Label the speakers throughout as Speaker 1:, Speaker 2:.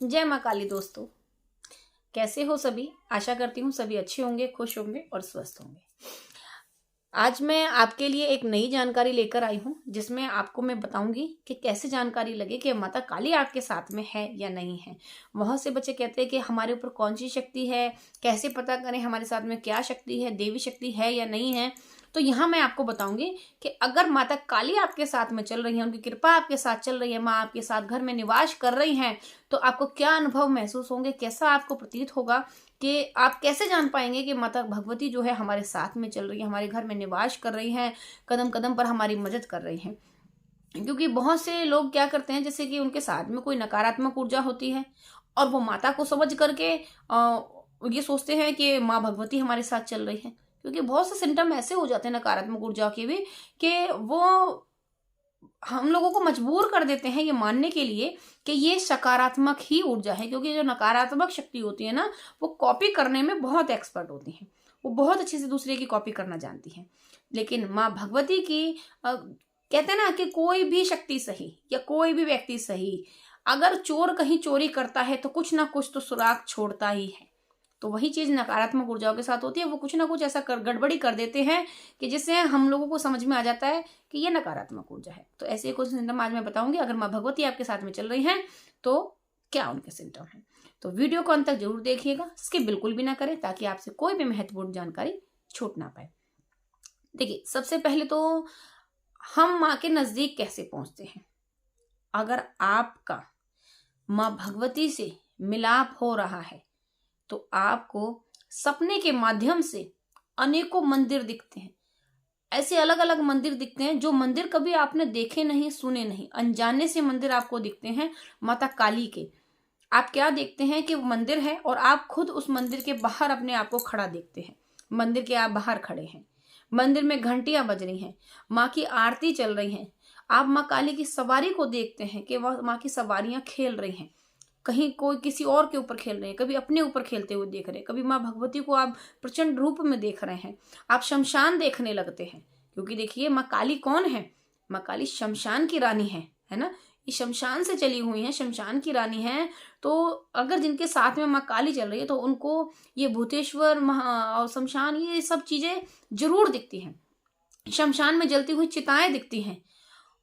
Speaker 1: जय माँ काली दोस्तों, कैसे हो सभी। आशा करती हूँ सभी अच्छे होंगे, खुश होंगे और स्वस्थ होंगे। आज मैं आपके लिए एक नई जानकारी लेकर आई हूँ, जिसमें आपको मैं बताऊंगी कि कैसे जानकारी लगे कि माता काली आपके साथ में है या नहीं है। बहुत से बच्चे कहते हैं कि हमारे ऊपर कौन सी शक्ति है, कैसे पता करें हमारे साथ में क्या शक्ति है, देवी शक्ति है या नहीं है। तो यहाँ मैं आपको बताऊंगी कि अगर माता काली आपके साथ में चल रही है, उनकी कृपा आपके साथ चल रही है, माँ आपके साथ घर में निवास कर रही हैं, तो आपको क्या अनुभव महसूस होंगे, कैसा आपको प्रतीत होगा, कि आप कैसे जान पाएंगे कि माता भगवती जो है हमारे साथ में चल रही है, हमारे घर में निवास कर रही हैं, कदम कदम पर हमारी मदद कर रही हैं। क्योंकि बहुत से लोग क्या करते हैं, जैसे कि उनके साथ में कोई नकारात्मक ऊर्जा होती है और वो माता को समझ करके ये सोचते हैं कि माँ भगवती हमारे साथ चल रही है। क्योंकि बहुत से सिम्टम ऐसे हो जाते हैं नकारात्मक ऊर्जा के भी, कि वो हम लोगों को मजबूर कर देते हैं ये मानने के लिए कि ये सकारात्मक ही ऊर्जा है। क्योंकि जो नकारात्मक शक्ति होती है ना, वो कॉपी करने में बहुत एक्सपर्ट होती हैं, वो बहुत अच्छे से दूसरे की कॉपी करना जानती हैं। लेकिन माँ भगवती की कहते हैं ना कि कोई भी शक्ति सही या कोई भी व्यक्ति सही, अगर चोर कहीं चोरी करता है तो कुछ ना कुछ तो सुराग छोड़ता ही है। तो वही चीज नकारात्मक ऊर्जाओं के साथ होती है, वो कुछ ना कुछ ऐसा गड़बड़ी कर देते हैं कि जिससे हम लोगों को समझ में आ जाता है कि ये नकारात्मक ऊर्जा है। तो ऐसे कुछ सिम्टम आज मैं बताऊंगी। अगर माँ भगवती आपके साथ में चल रही हैं तो क्या उनके सिम्टम हैं। तो वीडियो को अंत तक जरूर देखिएगा, स्किप बिल्कुल भी ना करें, ताकि आपसे कोई भी महत्वपूर्ण जानकारी छूट ना पाए। देखिए, सबसे पहले तो हम माँ के नजदीक कैसे पहुंचते हैं। अगर आपका माँ भगवती से मिलाप हो रहा है तो आपको सपने के माध्यम से अनेकों मंदिर दिखते हैं। ऐसे अलग अलग मंदिर दिखते हैं जो मंदिर कभी आपने देखे नहीं, सुने नहीं, अनजाने से मंदिर आपको दिखते हैं माता काली के। आप क्या देखते हैं कि वो मंदिर है और आप खुद उस मंदिर के बाहर अपने आप को खड़ा देखते हैं। मंदिर के आप बाहर खड़े हैं, मंदिर में घंटियां बज रही हैं, माँ की आरती चल रही हैं। आप माँ काली की सवारी को देखते हैं कि वह माँ की सवारियां खेल रही हैं। कहीं कोई किसी और के ऊपर खेल रहे हैं, कभी अपने ऊपर खेलते हुए देख रहे हैं, कभी माँ भगवती को आप प्रचंड रूप में देख रहे हैं। आप शमशान देखने लगते हैं, क्योंकि देखिए माँ काली कौन है, माँ काली शमशान की रानी है ना। ये शमशान से चली हुई है, शमशान की रानी है। तो अगर जिनके साथ में माँ काली चल रही है तो उनको ये भूतेश्वर और शमशान, ये सब चीजें जरूर दिखती हैं। शमशान में जलती हुई चिताएं दिखती हैं।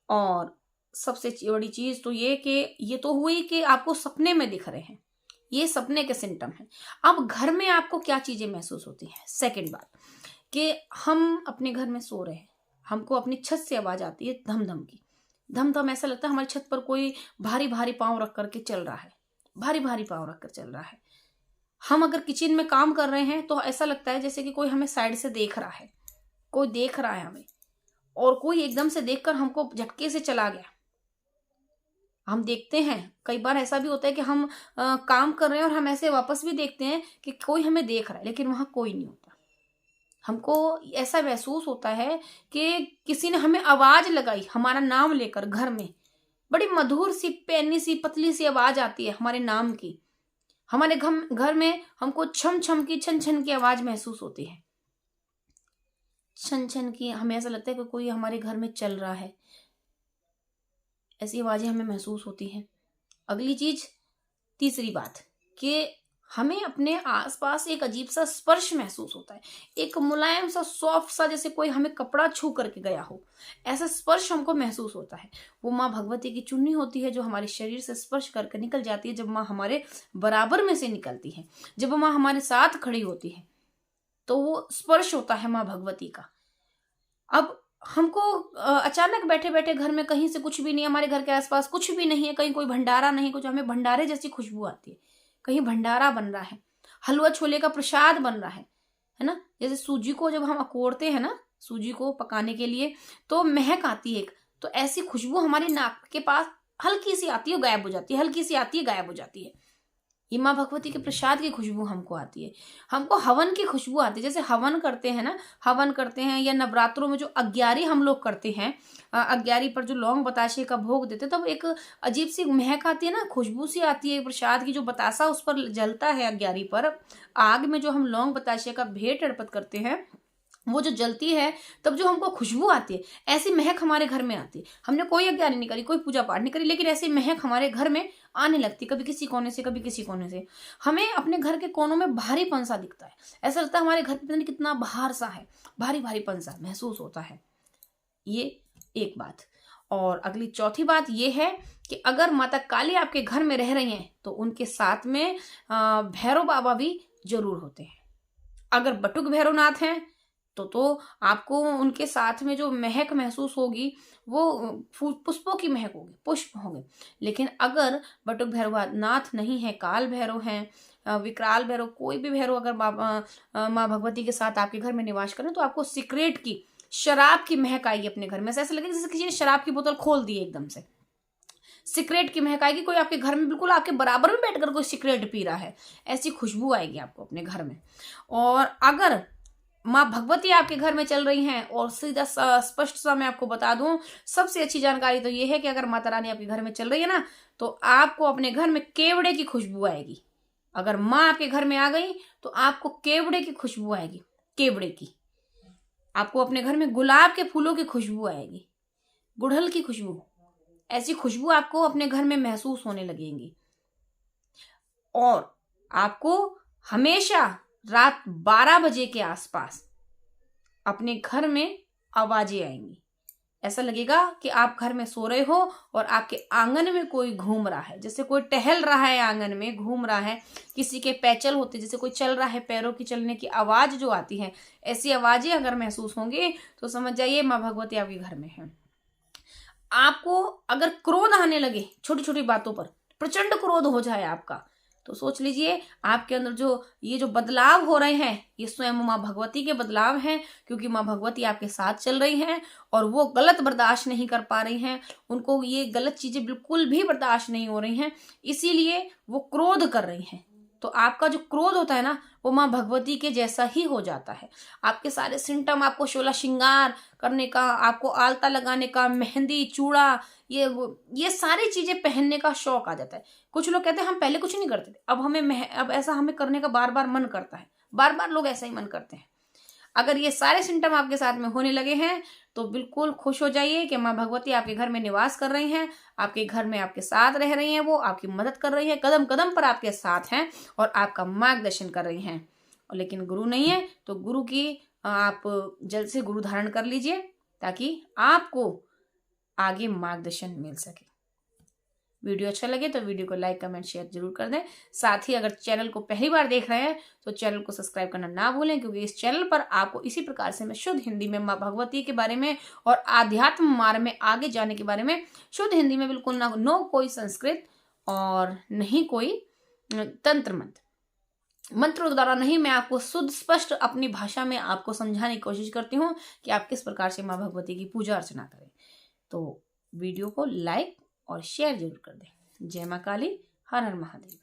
Speaker 1: और सबसे बड़ी चीज तो ये कि ये तो हुई कि आपको सपने में दिख रहे हैं, ये सपने के सिम्टम हैं। अब घर में आपको क्या चीजें महसूस होती हैं। सेकंड बात, कि हम अपने घर में सो रहे हैं, हमको अपनी छत से आवाज आती है धम धम की, धम धम। ऐसा लगता है हमारी छत पर कोई भारी भारी पांव रख करके चल रहा है, भारी भारी पांव रख कर चल रहा है। हम अगर किचन में काम कर रहे हैं तो ऐसा लगता है जैसे कि कोई हमें साइड से देख रहा है, कोई देख रहा है हमें, और कोई एकदम से देखकर हमको झटके से चला गया। हम देखते हैं, कई बार ऐसा भी होता है कि हम काम कर रहे हैं और हम ऐसे वापस भी देखते हैं कि कोई हमें देख रहा है, लेकिन वहां कोई नहीं होता। हमको ऐसा महसूस होता है कि किसी ने हमें आवाज लगाई हमारा नाम लेकर। घर में बड़ी मधुर सी पैनी सी पतली सी आवाज आती है हमारे नाम की। हमारे घर में हमको छम छम की, छन छन की आवाज महसूस होती है, छन छन की। हमें ऐसा लगता है कि कोई हमारे घर में चल रहा है, ऐसी आवाजें हमें महसूस होती हैं। अगली चीज, तीसरी बात, कि हमें अपने आसपास एक अजीब सा स्पर्श महसूस होता है, एक मुलायम सा, सॉफ्ट सा, जैसे कोई हमें कपड़ा छू करके गया हो, ऐसा स्पर्श हमको महसूस होता है। वो माँ भगवती की चुन्नी होती है जो हमारे शरीर से स्पर्श करके निकल जाती है। जब माँ हमारे बराबर में से निकलती है, जब माँ हमारे साथ खड़ी होती है, तो वो स्पर्श होता है माँ भगवती का। अब हमको अचानक बैठे बैठे घर में कहीं से कुछ भी नहीं, हमारे घर के आसपास कुछ भी नहीं है, कहीं कोई भंडारा नहीं, कुछ, हमें भंडारे जैसी खुशबू आती है। कहीं भंडारा बन रहा है, हलवा छोले का प्रसाद बन रहा है ना। जैसे सूजी को जब हम अकोड़ते हैं ना, सूजी को पकाने के लिए, तो महक आती है एक, तो ऐसी खुशबू हमारी नाक के पास हल्की सी आती है, गायब हो जाती है, हल्की सी आती है, गायब हो जाती है। ये माँ भगवती के प्रसाद की खुशबू हमको आती है। हमको हवन की खुशबू आती है, जैसे हवन करते हैं ना, हवन करते हैं, या नवरात्रों में जो अग्यारी हम लोग करते हैं, अग्यारी पर जो लौंग बताशे का भोग देते हैं, तब एक अजीब सी महक आती है ना, खुशबू सी आती है प्रसाद की। जो बतासा उस पर जलता है अग्यारी पर, आग में जो हम लौंग बताशे का भेंट अर्पित करते हैं, वो जो जलती है तब जो हमको खुशबू आती है, ऐसी महक हमारे घर में आती है। हमने कोई यज्ञ नहीं करी, कोई पूजा पाठ नहीं करी, लेकिन ऐसी महक हमारे घर में आने लगती, कभी किसी कोने से कभी किसी कोने से। हमें अपने घर के कोनों में भारीपन सा दिखता है, ऐसा लगता है हमारे घर पे पता नहीं कितना बाहर सा है, भारी भारीपन सा महसूस होता है। ये एक बात। और अगली चौथी बात ये है कि अगर माता काली आपके घर में रह रही हैं तो उनके साथ में भैरव बाबा भी जरूर होते हैं। अगर बटुक भैरवनाथ हैं तो आपको उनके साथ में जो महक महसूस होगी वो पुष्पों की महक होगी, पुष्प होंगे। लेकिन अगर बटुक भैरवनाथ नहीं है, काल भैरव हैं, विकराल भैरव, कोई भी भैरव अगर माँ भगवती के साथ आपके घर में निवास करें तो आपको सिगरेट की, शराब की महक आएगी अपने घर में। ऐसा लगेगा जैसे किसी ने शराब की बोतल खोल दी एकदम से, सिगरेट की महक आएगी। कोई आपके घर में बिल्कुल आपके बराबर में बैठकर कोई सिगरेट पी रहा है, ऐसी खुशबू आएगी आपको अपने घर में। और अगर माँ भगवती आपके घर में चल रही हैं, और सीधा स्पष्ट सा मैं आपको बता दूं, सबसे अच्छी जानकारी तो ये है कि अगर माता रानी आपके घर में चल रही है ना तो आपको अपने घर में केवड़े की खुशबू आएगी। अगर माँ आपके घर में आ गई तो आपको केवड़े की खुशबू आएगी, केवड़े की। आपको अपने घर में गुलाब के फूलों की खुशबू आएगी, गुड़हल की खुशबू, ऐसी खुशबू आपको अपने घर में महसूस होने लगेंगी। और आपको हमेशा रात 12 बजे के आसपास अपने घर में आवाजें आएंगी। ऐसा लगेगा कि आप घर में सो रहे हो और आपके आंगन में कोई घूम रहा है, जैसे कोई टहल रहा है, आंगन में घूम रहा है, किसी के पैचल होते, जैसे कोई चल रहा है, पैरों की चलने की आवाज जो आती है, ऐसी आवाजें अगर महसूस होंगी तो समझ जाइए माँ भगवती आपके घर में है। आपको अगर क्रोध आने लगे छोटी छोटी बातों पर, प्रचंड क्रोध हो जाए आपका, तो सोच लीजिए आपके अंदर जो ये जो बदलाव हो रहे हैं ये स्वयं माँ भगवती के बदलाव हैं, क्योंकि माँ भगवती आपके साथ चल रही हैं और वो गलत बर्दाश्त नहीं कर पा रही हैं, उनको ये गलत चीजें बिल्कुल भी बर्दाश्त नहीं हो रही हैं, इसीलिए वो क्रोध कर रही हैं। तो आपका जो क्रोध होता है ना वो माँ भगवती के जैसा ही हो जाता है। आपके सारे सिम्टम, आपको 16 श्रृंगार करने का, आपको आलता लगाने का, मेहंदी, चूड़ा, ये सारी चीजें पहनने का शौक आ जाता है। कुछ लोग कहते हैं हम पहले कुछ नहीं करते थे, अब ऐसा हमें करने का बार बार मन करता है, बार बार लोग ऐसा ही मन करते हैं। अगर ये सारे सिम्टम आपके साथ में होने लगे हैं तो बिल्कुल खुश हो जाइए कि माँ भगवती आपके घर में निवास कर रही हैं, आपके घर में आपके साथ रह रही हैं, वो आपकी मदद कर रही है, कदम कदम पर आपके साथ हैं और आपका मार्गदर्शन कर रही हैं। लेकिन गुरु नहीं है तो गुरु की आप जल्द से गुरु धारण कर लीजिए ताकि आपको आगे मार्गदर्शन मिल सके। वीडियो अच्छा लगे तो वीडियो को लाइक, कमेंट, शेयर जरूर कर दें। साथ ही अगर चैनल को पहली बार देख रहे हैं तो चैनल को सब्सक्राइब करना ना भूलें, क्योंकि इस चैनल पर आपको इसी प्रकार से मैं शुद्ध हिंदी में माँ भगवती के बारे में और आध्यात्म मार्ग में आगे जाने के बारे में शुद्ध हिंदी में, बिल्कुल ना, नो कोई संस्कृत और नहीं कोई तंत्र मंत्रों द्वारा नहीं, मैं आपको शुद्ध स्पष्ट अपनी भाषा में आपको समझाने की कोशिश करती हूँ कि आप किस प्रकार से माँ भगवती की पूजा अर्चना करें। तो वीडियो को लाइक और शेयर जरूर कर दें। जय माँ काली, हर हर महादेव।